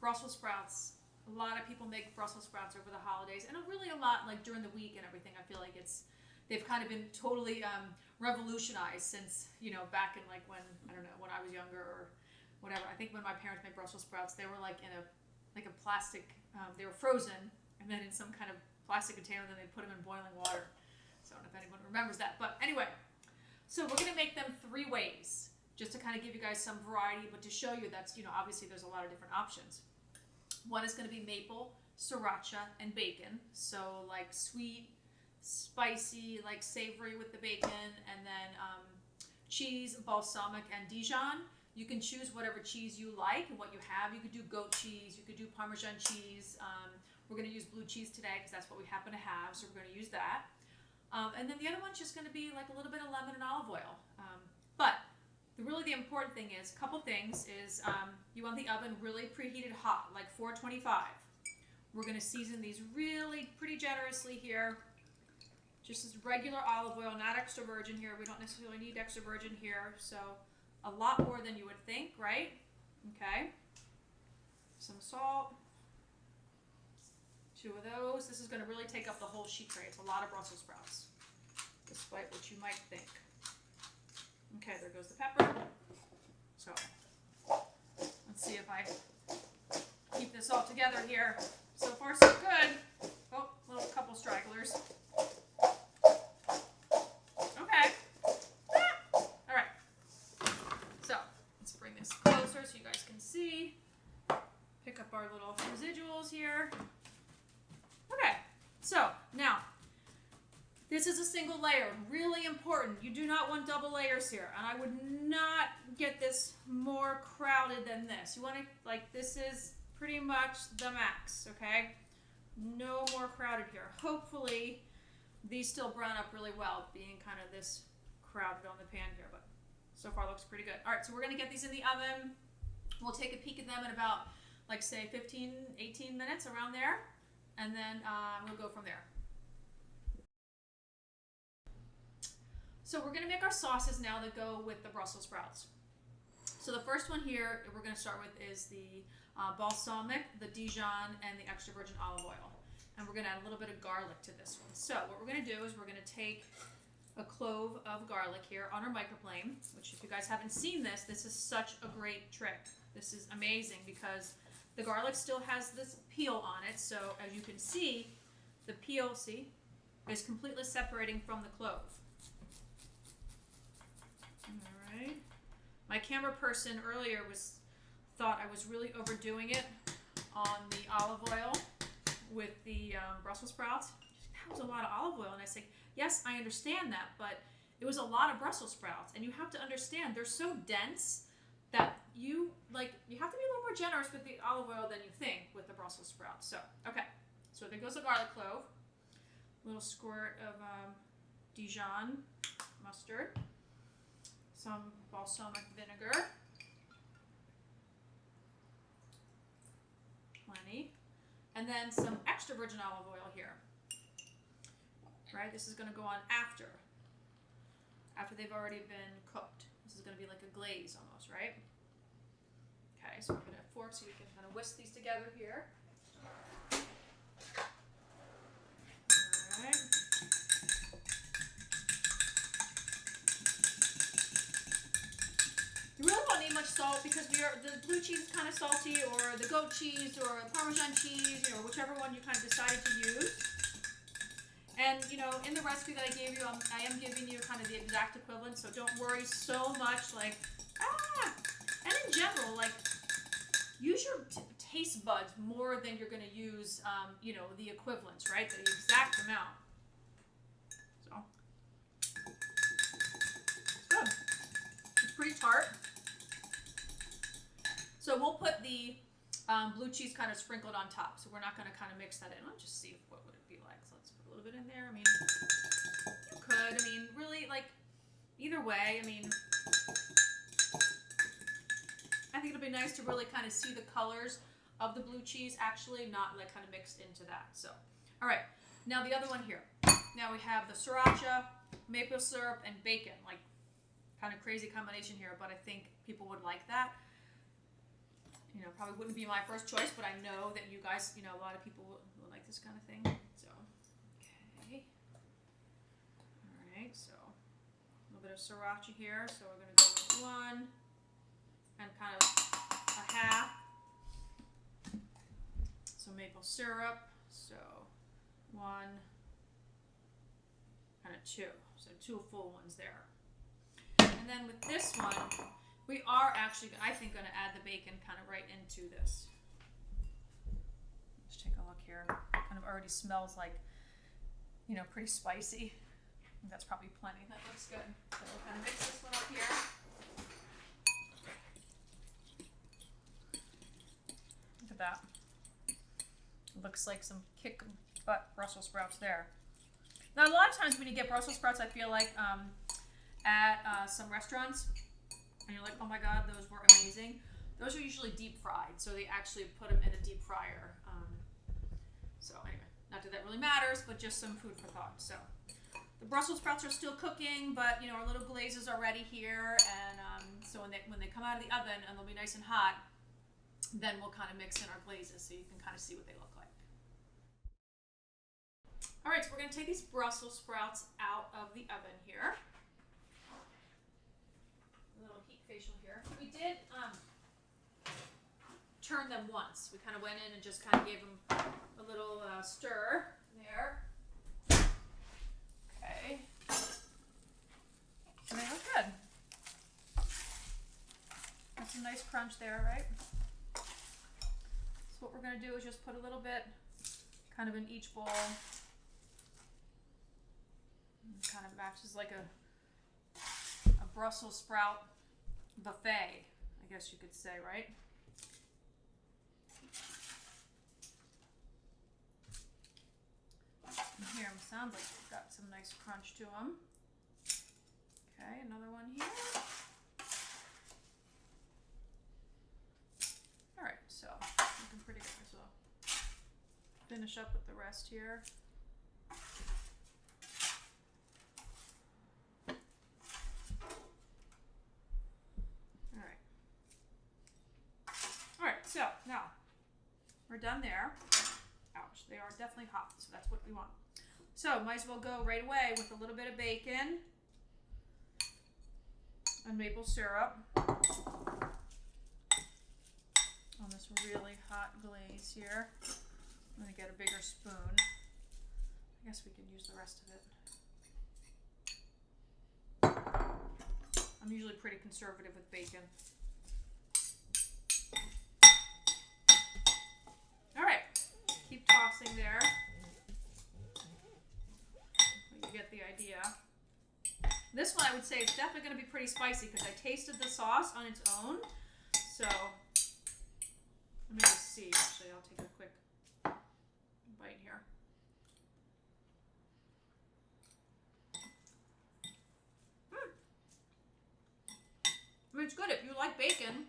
Brussels sprouts. A lot of people make Brussels sprouts over the holidays, and really a lot like during the week and everything. I feel like they've kind of been totally revolutionized since, back in like when, I don't know, when I was younger or whatever. I think when my parents made Brussels sprouts, they were like in a plastic, they were frozen and then in some kind of plastic container, then they put them in boiling water. So I don't know if anyone remembers that, but anyway, so we're gonna make them 3 ways, just to kind of give you guys some variety, but to show you that's, obviously there's a lot of different options. One is gonna be maple, sriracha, and bacon. So like sweet, spicy, like savory with the bacon, and then cheese, balsamic, and Dijon. You can choose whatever cheese you like and what you have. You could do goat cheese, you could do Parmesan cheese. We're going to use blue cheese today because that's what we happen to have, so we're going to use that. And then the other one's just going to be like a little bit of lemon and olive oil. But really the important thing is, a couple things, is you want the oven really preheated hot, like 425. We're going to season these really pretty generously here. Just as regular olive oil, not extra virgin here. We don't necessarily need extra virgin here, so a lot more than you would think, right? Okay. Some salt. 2 of those. This is going to really take up the whole sheet tray. It's a lot of Brussels sprouts, despite what you might think. Okay, there goes the pepper. So, let's see if I keep this all together here. So far, so good. Oh, little couple stragglers. Okay. All right. So, let's bring this closer so you guys can see. Pick up our little residuals here. Okay, so now, this is a single layer, really important. You do not want double layers here, and I would not get this more crowded than this. You want to, this is pretty much the max, okay? No more crowded here. Hopefully, these still brown up really well, being kind of this crowded on the pan here, but so far looks pretty good. All right, so we're gonna get these in the oven. We'll take a peek at them in about, say 15, 18 minutes, around there. And then we'll go from there. So we're going to make our sauces now that go with the Brussels sprouts. So the first one here we're going to start with is the balsamic, the Dijon, and the extra virgin olive oil. And we're going to add a little bit of garlic to this one. So what we're going to do is we're going to take a clove of garlic here on our microflame, which if you guys haven't seen this is such a great trick. This is amazing because the garlic still has this peel on it, so as you can see, the peel, is completely separating from the clove. All right. My camera person earlier thought I was really overdoing it on the olive oil with the Brussels sprouts. That was a lot of olive oil, and I said, yes, I understand that, but it was a lot of Brussels sprouts, and you have to understand they're so dense that you have to be a little more generous with the olive oil than you think with the Brussels sprouts. So, okay. So there goes the garlic clove. A little squirt of Dijon mustard. Some balsamic vinegar. Plenty. And then some extra virgin olive oil here. Right? This is going to go on after they've already been cooked. This is going to be like a glaze almost, right? Okay, so we're going to have forks so we can kind of whisk these together here. All right. You really won't need much salt because the blue cheese is kind of salty, or the goat cheese, or Parmesan cheese, whichever one you kind of decided to use. And, in the recipe that I gave you, I am giving you kind of the exact equivalent, so don't worry so much, and in general, use your taste buds more than you're going to use, the equivalents, right? The exact amount. So, it's good. It's pretty tart. So we'll put the blue cheese kind of sprinkled on top, so we're not going to kind of mix that in. Let's just see what would it be like. So let's put a little bit in there. I mean, you could. I mean, really, either way, I mean, I think it'll be nice to really kind of see the colors of the blue cheese actually not kind of mixed into that. So, all right. Now the other one here. Now we have the sriracha, maple syrup, and bacon. Kind of crazy combination here, but I think people would like that. you know, probably wouldn't be my first choice, but I know that you guys, you know, a lot of people will like this kind of thing. So, okay. All right, so a little bit of sriracha here. So we're gonna go with 1 and kind of a half. So maple syrup. So 1 and a 2. So 2 full ones there. And then with this one, we are actually, I think, going to add the bacon kind of right into this. Let's take a look here. Kind of already smells like, you know, pretty spicy. I think that's probably plenty. That looks good. So we'll kind of mix this one up here. Look at that. Looks like some kick butt Brussels sprouts there. Now, a lot of times when you get Brussels sprouts, I feel like at some restaurants, and you're like, oh my god, those were amazing. Those are usually deep fried, so they actually put them in a deep fryer. So anyway, not that really matters, but just some food for thought. So the Brussels sprouts are still cooking, but you know, our little glaze is already here, and so when they come out of the oven and they'll be nice and hot, then we'll kind of mix in our glazes so you can kind of see what they look like. All right, so we're going to take these Brussels sprouts out of the oven here. A little heat facial here. We did turn them once. We kind of went in and just kind of gave them a little stir there. Okay. And they look good. That's a nice crunch there, right? So what we're going to do is just put a little bit kind of in each bowl. Kind of acts as like a Brussels sprout buffet, I guess you could say, right? And here sounds like they've got some nice crunch to them. Okay, another one here. All right, so looking pretty good. So finish up with the rest here. So now we're done there. Ouch, they are definitely hot, so that's what we want. So might as well go right away with a little bit of bacon and maple syrup on this really hot glaze here. I'm gonna get a bigger spoon. I guess we could use the rest of it. I'm usually pretty conservative with bacon. Keep tossing there. You get the idea. This one I would say is definitely going to be pretty spicy because I tasted the sauce on its own. So let me just see. Actually, I'll take a quick bite here. I mean, it's good if you like bacon.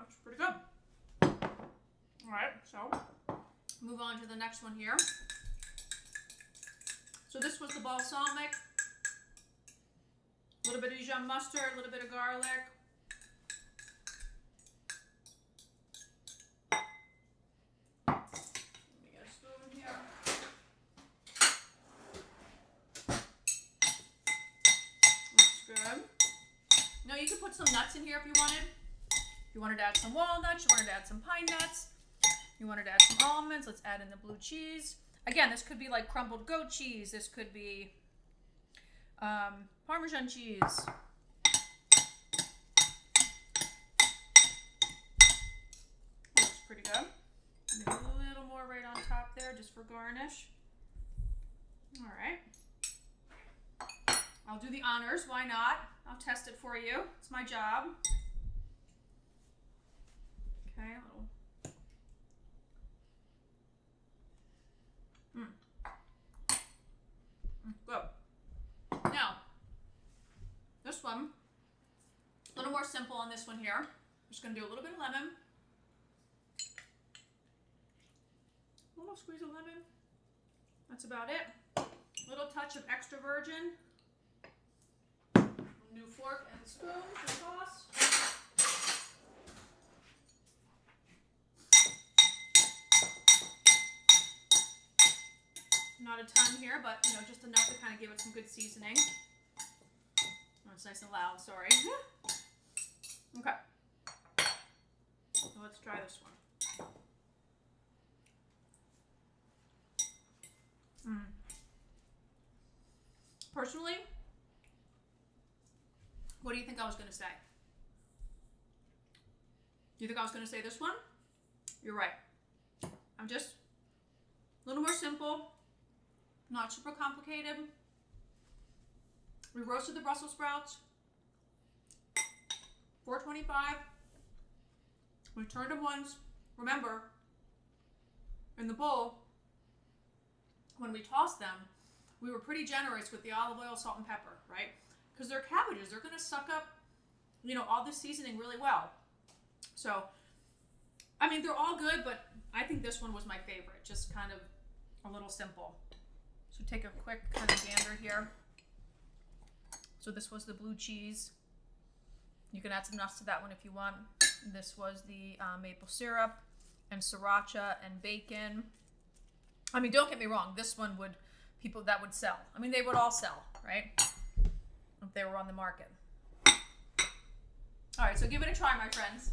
It's pretty good. Alright, so move on to the next one here. So this was the balsamic, a little bit of Dijon mustard, a little bit of garlic. Let me get a spoon here. Looks good. Now you could put some nuts in here if you wanted. If you wanted to add some walnuts, you wanted to add some pine nuts. You wanted to add some almonds, let's add in the blue cheese. Again, this could be like crumbled goat cheese. This could be Parmesan cheese. Looks pretty good. Maybe a little more right on top there just for garnish. All right. I'll do the honors, why not? I'll test it for you. It's my job. Okay, a little. Good. Now, this one, a little more simple on this one here. I'm just going to do a little bit of lemon. A little squeeze of lemon. That's about it. A little touch of extra virgin. New fork and spoon for sauce. Not a ton here, but you know, just enough to kind of give it some good seasoning. Oh, it's nice and loud, sorry. Okay. So let's try this one. Personally, what do you think I was going to say? Do you think I was going to say this one? You're right. I'm just a little more simple, not super complicated. We roasted the Brussels sprouts, $4.25. We turned them once. Remember, in the bowl, when we tossed them, we were pretty generous with the olive oil, salt, and pepper, right? Because they're cabbages. They're going to suck up, you know, all the seasoning really well. So, I mean, they're all good, but I think this one was my favorite. Just kind of a little simple. So take a quick kind of gander here. So this was the blue cheese. You can add some nuts to that one if you want. This was the maple syrup and sriracha and bacon. I mean, don't get me wrong. This one would, people that would sell. I mean, they would all sell, right? If they were on the market. All right, so give it a try, my friends.